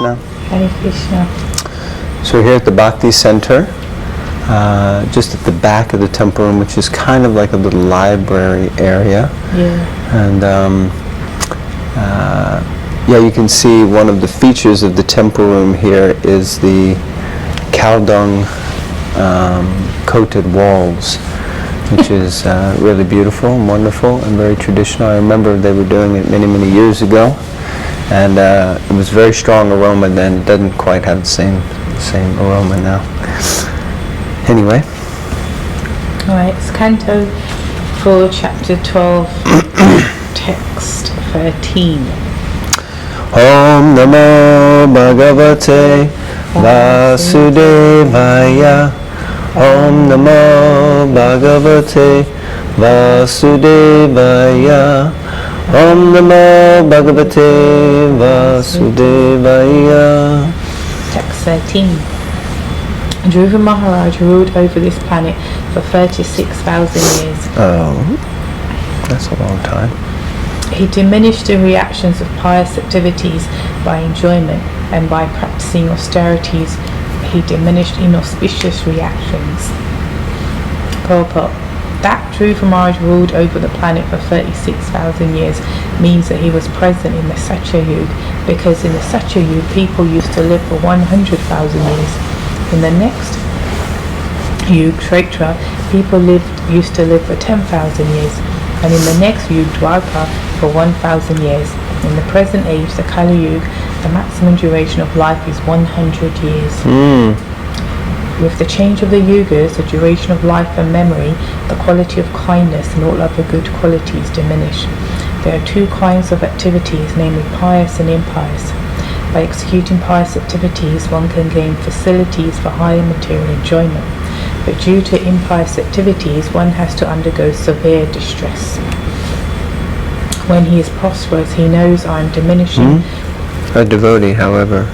Krishna. Hare Krishna. So we're here at the Bhakti Center, just at the back of the temple room, which is kind of like a little library area. Yeah. And yeah, you can see one of the features of the temple room here is the cow dung coated walls, which is really beautiful and wonderful and very traditional. I remember they were doing it many, many years ago, and it was very strong aroma then. It doesn't quite have the same aroma now. Anyway. Alright, it's Canto 4, Chapter 12, Text 13. Om Namo Bhagavate Vasudevaya. Om Namo Bhagavate Vasudevaya. Om Namo Bhagavate Vasudevaya. Text 13. Dhruva Maharaj ruled over this planet for 36,000 years. Oh, that's a long time. He diminished the reactions of pious activities by enjoyment, and by practicing austerities, he diminished inauspicious reactions. Purport. That Dhruva Maharaj ruled over the planet for 36,000 years means that he was present in the Satya Yuga, because in the Satya Yuga people used to live for 100,000 years. In the next Yuga, Treta, people used to live for 10,000 years, and in the next Yuga, Dwapara, for 1,000 years. In the present age, the Kali Yuga, the maximum duration of life is 100 years. With the change of the yugas, the duration of life and memory, the quality of kindness and all other good qualities diminish. There are two kinds of activities, namely pious and impious. By executing pious activities, one can gain facilities for higher material enjoyment. But due to impious activities, one has to undergo severe distress. When he is prosperous, he knows I am diminishing. A devotee, however.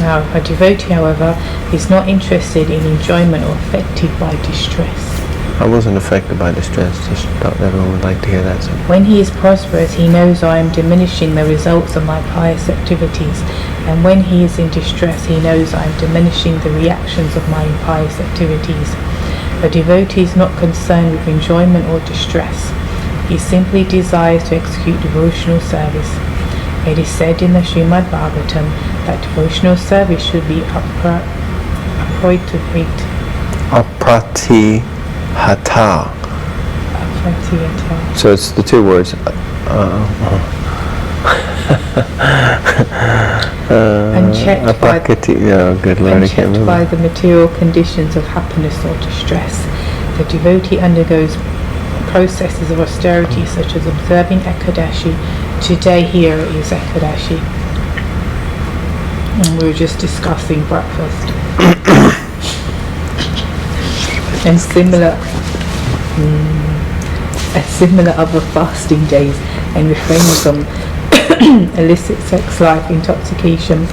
Now, a devotee, however, is not interested in enjoyment or affected by distress. I wasn't affected by distress, just thought everyone would like to hear that. When he is prosperous, he knows I am diminishing the results of my pious activities, and when he is in distress, he knows I am diminishing the reactions of my impious activities. A devotee is not concerned with enjoyment or distress. He simply desires to execute devotional service. It is said in the Srimad Bhagavatam that devotional service should be Apratihata. So it's the two words. Unchecked by the material conditions of happiness or distress. The devotee undergoes processes of austerity such as observing Ekadashi. Today here is Ekadashi. And we were just discussing breakfast. And similar other fasting days, and refraining from illicit sex life, intoxication,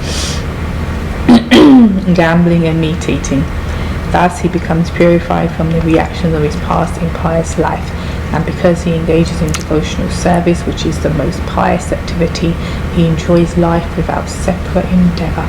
gambling and meat eating. Thus he becomes purified from the reactions of his past impious life, and because he engages in devotional service, which is the most pious activity, he enjoys life without separate endeavour.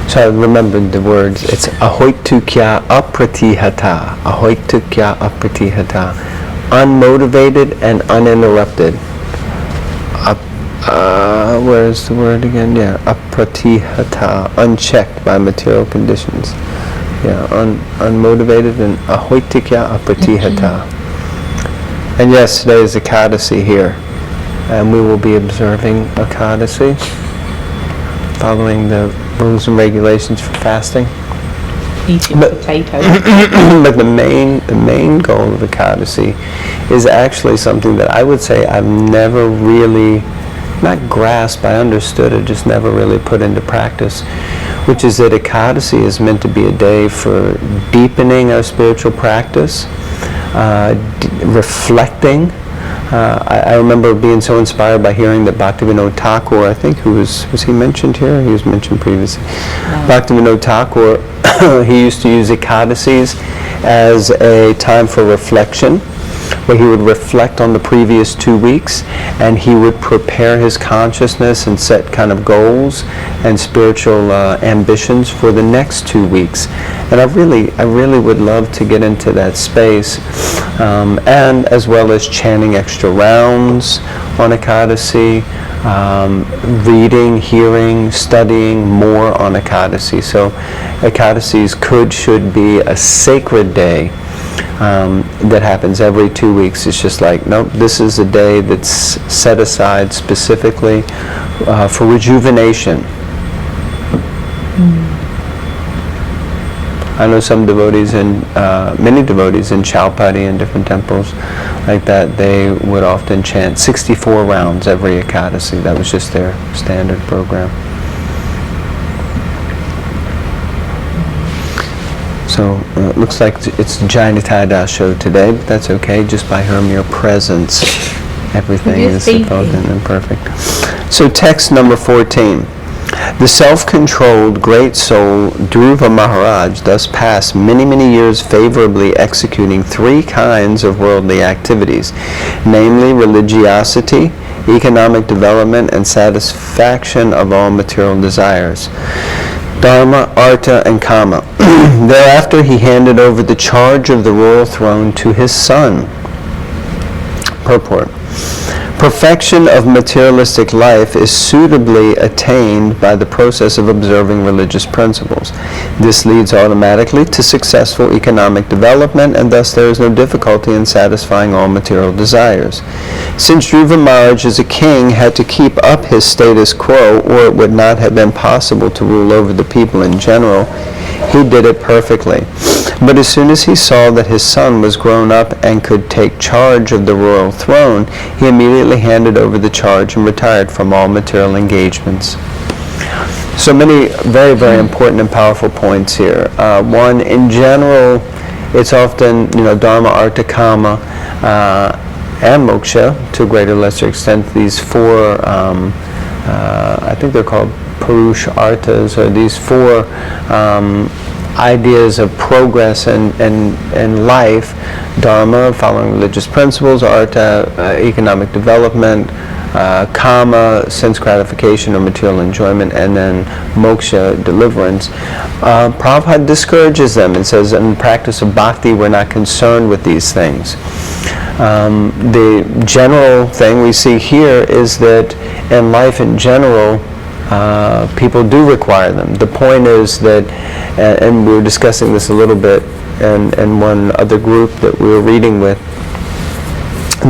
So I remembered the words. It's ahoitukya apratihata. Ahoitukya apratihata. Unmotivated and uninterrupted. Where's the word again? Yeah, apratihata. Unchecked by material conditions. Yeah, unmotivated and ahoitukya apratihata. And yes, today is Ekadasi here. And we will be observing Ekadasi, following the rules and regulations for fasting. Eating potatoes. But the main goal of Ekadasi is actually something that I would say I've never really, not grasped, I understood it, just never really put into practice, which is that Ekadasi is meant to be a day for deepening our spiritual practice, reflecting I remember being so inspired by hearing that Bhaktivedanta Thakur, I think, was he mentioned here? He was mentioned previously. Bhaktivedanta Thakur, he used to use Ekadasis as a time for reflection, where he would reflect on the previous 2 weeks, and he would prepare his consciousness and set kind of goals and spiritual ambitions for the next 2 weeks. And I really would love to get into that space, and as well as chanting extra rounds on Ekadasi, reading, hearing, studying more on Ekadasi. So Ekadasis should be a sacred day that happens every 2 weeks. It's just like, nope, this is a day that's set aside specifically for rejuvenation. I know some devotees many devotees in Chaupati and different temples like that, they would often chant 64 rounds every Ekadasi. That was just their standard program. So it looks like it's Jai Nitai Das show today, but that's okay. Just by her mere presence, everything is important and perfect. So text number 14. The self-controlled great soul Dhruva Maharaj thus passed many years favorably executing 3 kinds of worldly activities, namely religiosity, economic development, and satisfaction of all material desires. Dharma, Artha, and Kama. Thereafter he handed over the charge of the royal throne to his son. Purport. Perfection of materialistic life is suitably attained by the process of observing religious principles. This leads automatically to successful economic development, and thus there is no difficulty in satisfying all material desires. Since Dhruva Maharaj as a king had to keep up his status quo, or it would not have been possible to rule over the people in general, he did it perfectly. But as soon as he saw that his son was grown up and could take charge of the royal throne, he immediately handed over the charge and retired from all material engagements. So many very important and powerful points here. One, in general, it's often, Dharma, Artha, Kama, and Moksha, to a greater or lesser extent, these 4, I think they're called Purush Arthas, or these 4 ideas of progress and life. Dharma, following religious principles; Artha, economic development; Kama, sense gratification or material enjoyment; and then Moksha, deliverance. Prabhupada discourages them and says, in the practice of bhakti, we're not concerned with these things. The general thing we see here is that in life in general, people do require them. The point is that, and we were discussing this a little bit in one other group that we were reading with,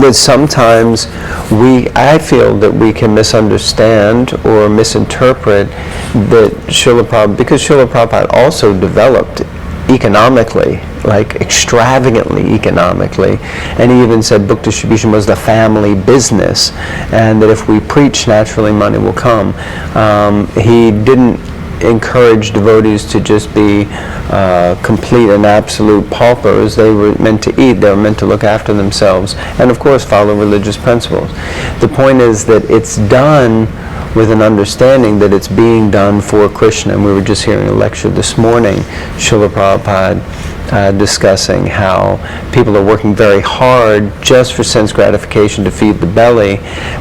that sometimes I feel that we can misunderstand or misinterpret that Srila Prabhupada, because Srila Prabhupada also developed economically, like extravagantly economically, and he even said book distribution was the family business, and that if we preach, naturally money will come. He didn't encourage devotees to just be complete and absolute paupers. They were meant to eat, they were meant to look after themselves, and of course follow religious principles. The point is that it's done with an understanding that it's being done for Krishna. And we were just hearing a lecture this morning, Srila Prabhupada discussing how people are working very hard just for sense gratification to feed the belly,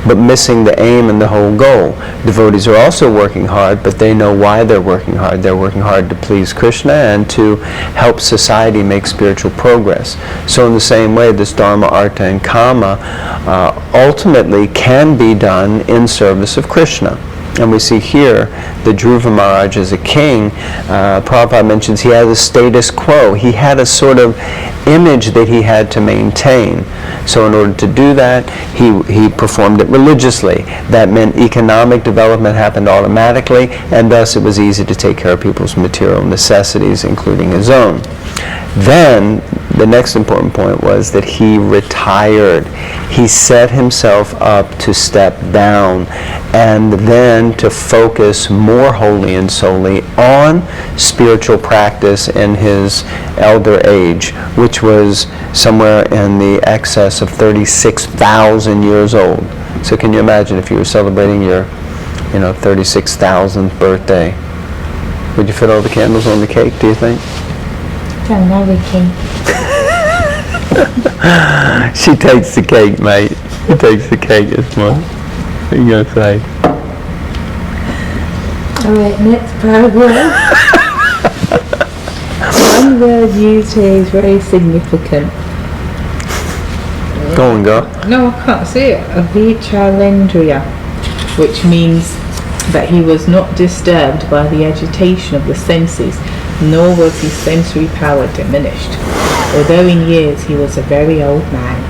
but missing the aim and the whole goal. Devotees are also working hard, but they know why they're working hard. They're working hard to please Krishna and to help society make spiritual progress. So in the same way, this Dharma, Artha, and Kama ultimately can be done in service of Krishna. And we see here that Dhruva Maharaj is a king. Prabhupada mentions he had a status quo. He had a sort of image that he had to maintain. So in order to do that, he performed it religiously. That meant economic development happened automatically, and thus it was easy to take care of people's material necessities, including his own. Then, the next important point was that he retired. he set himself up to step down and then to focus more wholly and solely on spiritual practice in his elder age, which was somewhere in the excess of 36,000 years old. So can you imagine if you were celebrating your 36,000th birthday? Would you fit all the candles on the cake, do you think? Don't know, Ricky. She takes the cake, mate. She takes the cake this month. What are you going to say? Alright, next paragraph. One word used here is very significant. Go on, go. No, I can't see it. Avichalendriya, which means that he was not disturbed by the agitation of the senses, nor was his sensory power diminished, although in years he was a very old man.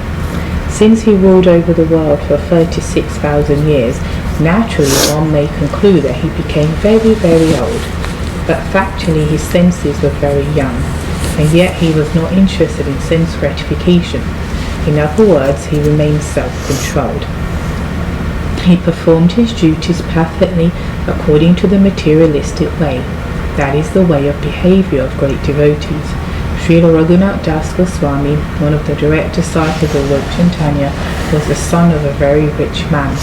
Since he ruled over the world for 36,000 years, naturally one may conclude that he became very, very old. But factually his senses were very young, and yet he was not interested in sense gratification. In other words, he remained self-controlled. He performed his duties perfectly according to the materialistic way. That is the way of behavior of great devotees. Srila Raghunath Das Goswami, one of the direct disciples of Lord Chaitanya, was the son of a very rich man.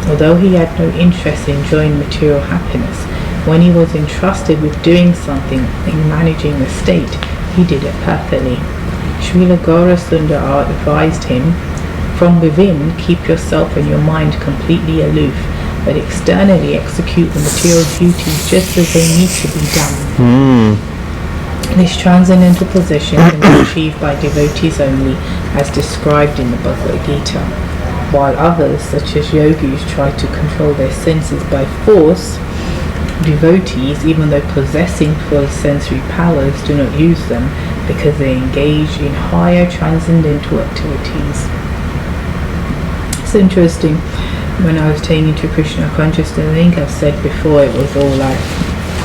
Although he had no interest in enjoying material happiness, when he was entrusted with doing something in managing the state, he did it perfectly. Srila Gaura Sundar advised him, from within, keep yourself and your mind completely aloof, but externally execute the material duties just as they need to be done. This transcendental position can be achieved by devotees only, as described in the Bhagavad Gita. While others, such as yogis, try to control their senses by force, devotees, even though possessing full sensory powers, do not use them because they engage in higher transcendental activities. It's interesting. When I was taking to Krishna consciousness, I think I've said before, it was all like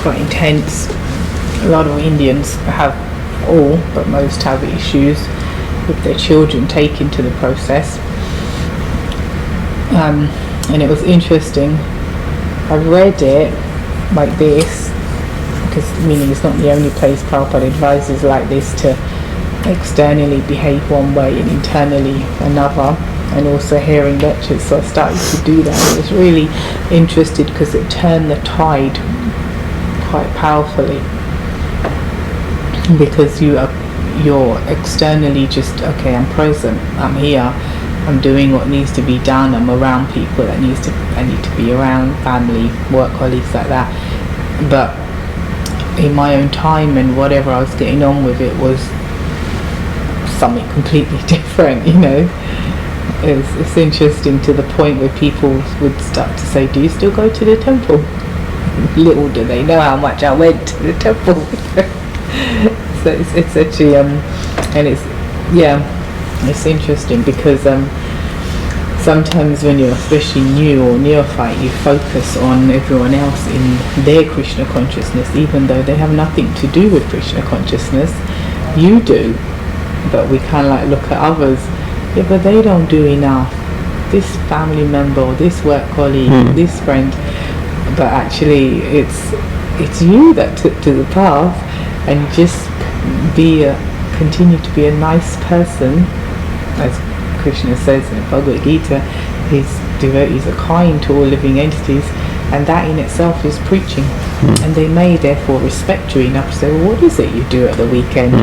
quite intense. A lot of Indians have, all but most have issues with their children taken to the process. And it was interesting. I read it like this, because meaning it's not the only place Prabhupada advises like this to externally behave one way and internally another, and also hearing lectures, so I started to do that. I was really interested because it turned the tide quite powerfully, because you're externally just, okay, I'm present, I'm here, I'm doing what needs to be done, I'm around people that I need to be around, family, work colleagues, like that. But in my own time and whatever I was getting on with, it was something completely different, It's interesting, to the point where people would start to say, do you still go to the temple? Little do they know how much I went to the temple. So it's actually, and it's interesting because sometimes when you're especially new or neophyte, you focus on everyone else in their Krishna consciousness, even though they have nothing to do with Krishna consciousness. You do, but we kind of like look at others. Yeah, but they don't do enough. This family member, or this work colleague, this friend. But actually, it's you that took to the path, and just continue to be a nice person, as Krishna says in the Bhagavad Gita. His devotees are kind to all living entities, and that in itself is preaching. And they may therefore respect you enough to say, well, what is it you do at the weekend?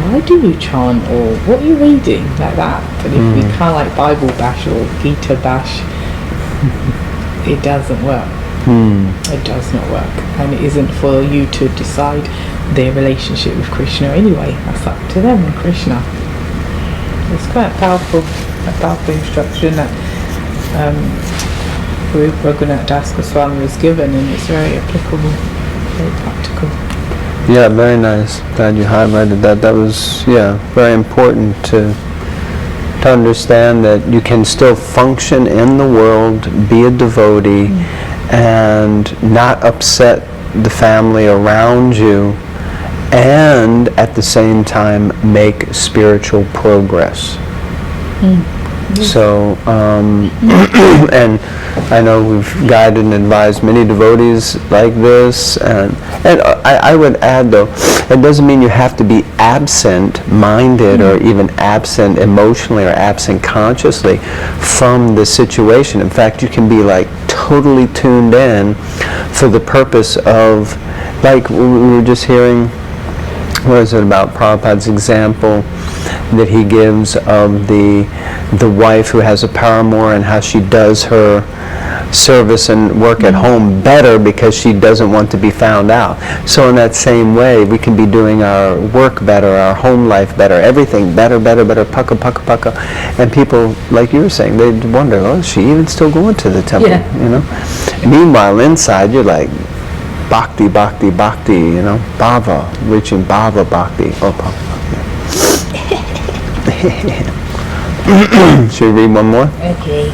Why do you chant, or what are you reading, like that? But if we kind of like Bible bash or Gita bash, it doesn't work. It does not work, and it isn't for you to decide their relationship with Krishna anyway. That's up to them and Krishna. It's quite a powerful instruction that Raghunath Das Goswami was given, and it's very applicable, very practical. Yeah, very nice. Glad you highlighted that. That was, very important to understand that you can still function in the world, be a devotee, and not upset the family around you, and at the same time make spiritual progress. So, and I know we've guided and advised many devotees like this, and I would add though, it doesn't mean you have to be absent-minded or even absent emotionally or absent consciously from the situation. In fact, you can be like totally tuned in for the purpose of, like we were just hearing, what is it about Prabhupada's example that he gives of the wife who has a paramour and how she does her service and work at home better because she doesn't want to be found out. So in that same way, we can be doing our work better, our home life better, everything better, pucka, pucka, pucka. And people, like you were saying, they wonder, oh, is she even still going to the temple? Yeah. You know? Meanwhile, inside, you're like, Bhakti, Bhakti, Bhakti, you know, Bhava, reaching Bhava Bhakti. Oh, Bhava Bhakti. Should we read one more? Okay.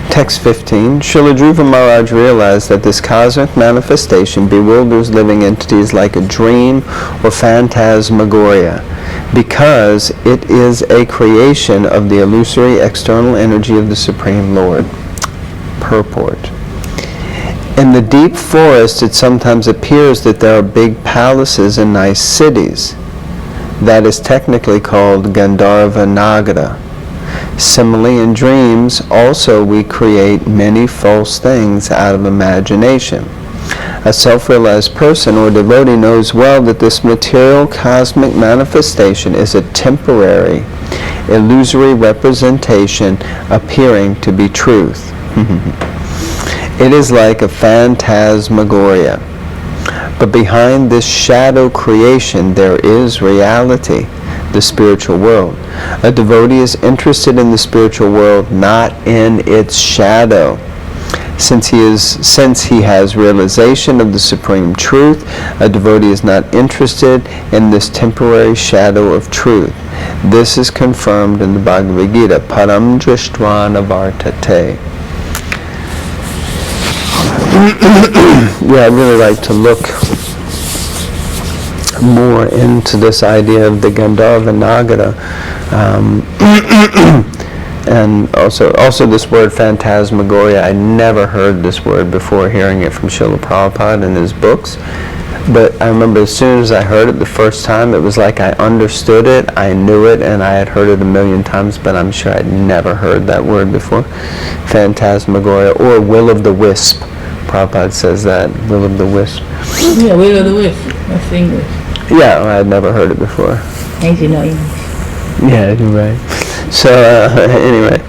Text 15. Srila Dhruva Maharaj realized that this cosmic manifestation bewilders living entities like a dream or phantasmagoria because it is a creation of the illusory external energy of the Supreme Lord. Purport. In the deep forest, it sometimes appears that there are big palaces and nice cities. That is technically called Gandharva Nagara. Similarly, in dreams, also we create many false things out of imagination. A self-realized person or devotee knows well that this material cosmic manifestation is a temporary, illusory representation appearing to be truth. It is like a phantasmagoria. But behind this shadow creation there is reality, the spiritual world. A devotee is interested in the spiritual world, not in its shadow. Since he has realization of the supreme truth, a devotee is not interested in this temporary shadow of truth. This is confirmed in the Bhagavad Gita, Param Drishtva Navartate. Yeah, I'd really like to look more into this idea of the Gandharva Nagara, and also this word phantasmagoria. I never heard this word before hearing it from Srila Prabhupada in his books, but I remember as soon as I heard it the first time, it was like I understood it, I knew it, and I had heard it a million times, but I'm sure I'd never heard that word before. Phantasmagoria, or will-o'-the-wisp. Prabhupada says that, will-o'-the-wisp. Yeah, will of the wisp. That's English. Yeah, I had never heard it before. As you know English. Yeah, you're right. So, anyway.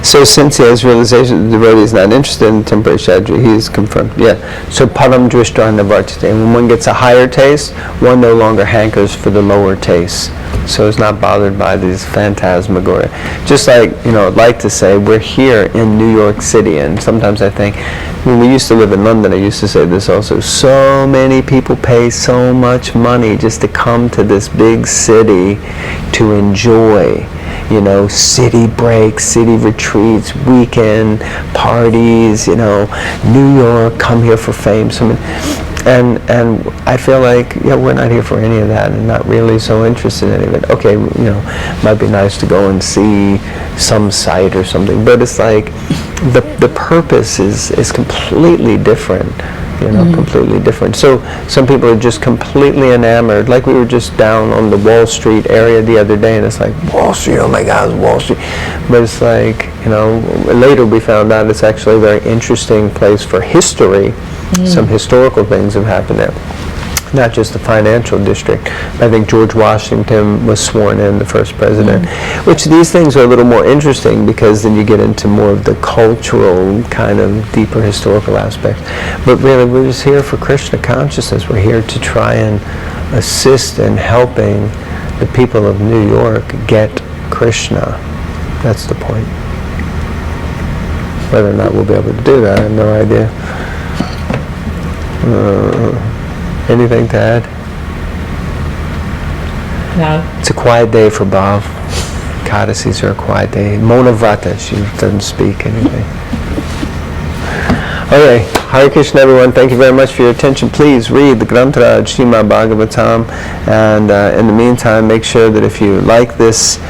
So, since he has realization the devotee is not interested in temporary shadow, he is confirmed. Yeah. So, param drishta navartate. When one gets a higher taste, one no longer hankers for the lower taste. So, is not bothered by these phantasmagoria. Just like, I'd like to say, we're here in New York City, and sometimes I think, when we used to live in London, I used to say this also, so many people pay so much money just to come to this big city to enjoy, city breaks, city retreats, weekend parties, New York, come here for fame. And I feel like, we're not here for any of that and not really so interested in any of it. Okay, might be nice to go and see some site or something, but it's like the purpose is completely different, completely different. So some people are just completely enamored. Like we were just down on the Wall Street area the other day, and it's like, Wall Street, oh my God, Wall Street. But it's like, later we found out it's actually a very interesting place for history. Some historical things have happened there. Not just the financial district. I think George Washington was sworn in, the first president. Which these things are a little more interesting because then you get into more of the cultural, kind of deeper historical aspects. But really, we're just here for Krishna consciousness. We're here to try and assist in helping the people of New York get Krishna. That's the point. Whether or not we'll be able to do that, I have no idea. Anything to add? No. It's a quiet day for Bhav. Kadasi's are a quiet day. Mona Vrata, she doesn't speak anything. Okay, Hare Krishna everyone, thank you very much for your attention. Please read the Granth Srimad Bhagavatam, and in the meantime make sure that if you like this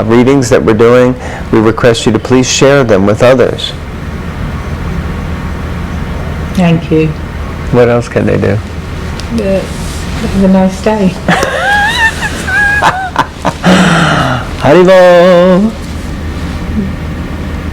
readings that we're doing, we request you to please share them with others. Thank you. What else can they do? Have a nice day. Haribol!